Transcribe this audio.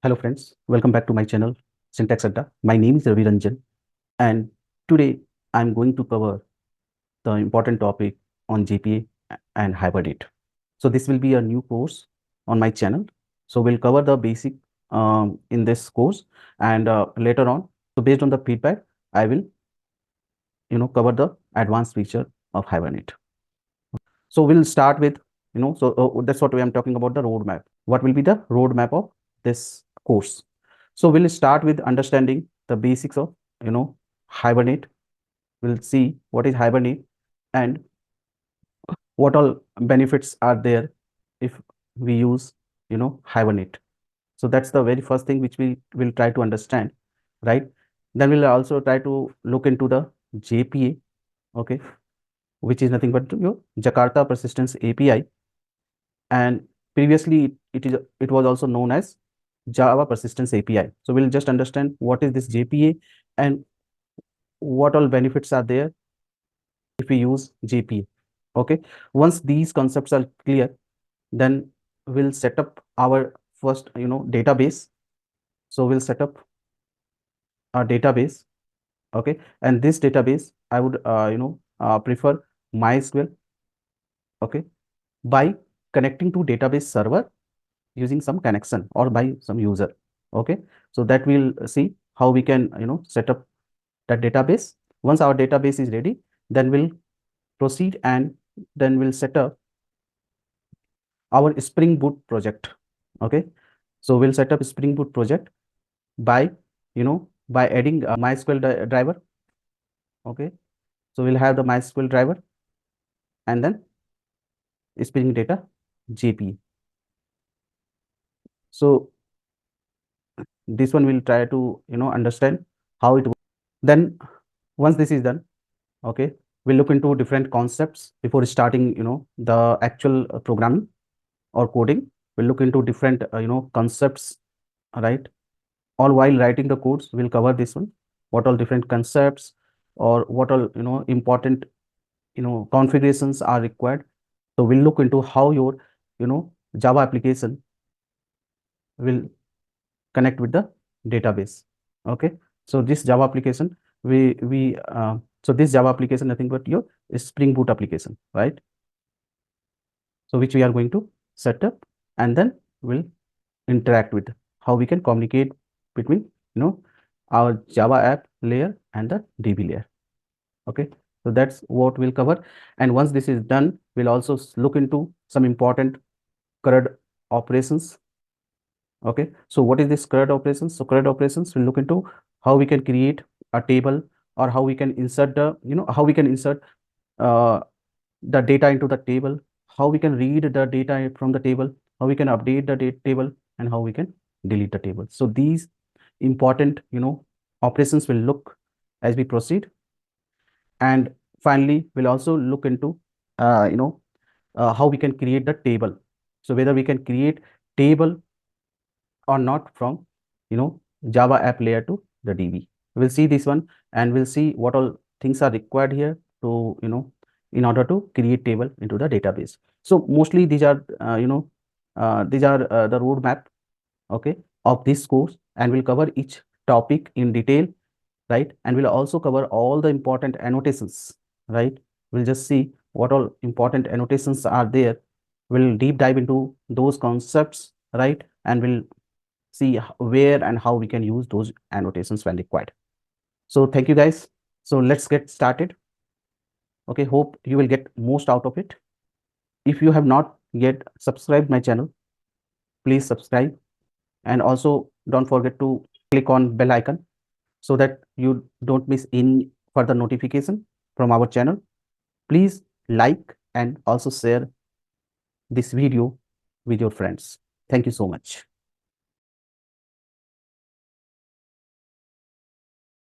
Hello friends, welcome back to my channel SyntaxAdda. My name is Ravi Ranjan and today I'm going to cover the important topic on JPA and Hibernate. So this will be a new course on my channel. So we'll cover the basic in this course and later on, so based on the feedback, I will cover the advanced feature of Hibernate. So we'll start with, that's what I'm talking about, the roadmap. What will be the roadmap of this course? So we'll start with understanding the basics of, Hibernate. We'll see what is Hibernate and what all benefits are there if we use, Hibernate. So that's the very first thing which we will try to understand, right? Then we'll also try to look into the JPA, okay, which is nothing but your Jakarta Persistence API, and previously it was also known as Java Persistence API. So we'll just understand what is this JPA and what all benefits are there if we use JPA. Okay, once these concepts are clear, then we'll set up our first database. So we'll set up a database. Okay, and this database I would prefer MySQL. Okay, by connecting to database server using some connection or by some user. Okay, so that we'll see how we can set up that database. Once our database is ready, then we'll proceed and then we'll set up our Spring Boot project. Okay, so we'll set up Spring Boot project by by adding a MySQL driver. Okay, so we'll have the MySQL driver and then Spring Data JPA. So this one we'll try to understand how it works. Then once this is done, okay, we'll look into different concepts before starting the actual programming or coding. We'll look into different concepts, right? All while writing the codes, we'll cover this one, what all different concepts or what all important configurations are required. So we'll look into how your Java application will connect with the database. Okay, so this Java application so this Java application nothing but your Spring Boot application, right? So which we are going to set up and then we'll interact with how we can communicate between our Java app layer and the DB layer. Okay, so that's what we'll cover. And once this is done, we'll also look into some important CRUD operations. Okay, so what is this CRUD operations? So CRUD operations will look into how we can create a table or how we can insert the how we can insert the data into the table, how we can read the data from the table, how we can update the table, and how we can delete the table. So these important operations will look as we proceed. And finally, we'll also look into how we can create the table. So whether we can create table or not from Java app layer to the DB. We'll see this one and we'll see what all things are required here to in order to create table into the database. So mostly these are the roadmap, okay, of this course, and we'll cover each topic in detail, right? And we'll also cover all the important annotations, right? We'll just see what all important annotations are there. We'll deep dive into those concepts, right? And we'll see where and how we can use those annotations when required. So thank you guys. So let's get started. Okay, hope you will get most out of it. If you have not yet subscribed my channel, please subscribe, and also don't forget to click on bell icon so that you don't miss any further notification from our channel. Please like and also share this video with your friends. Thank you so much.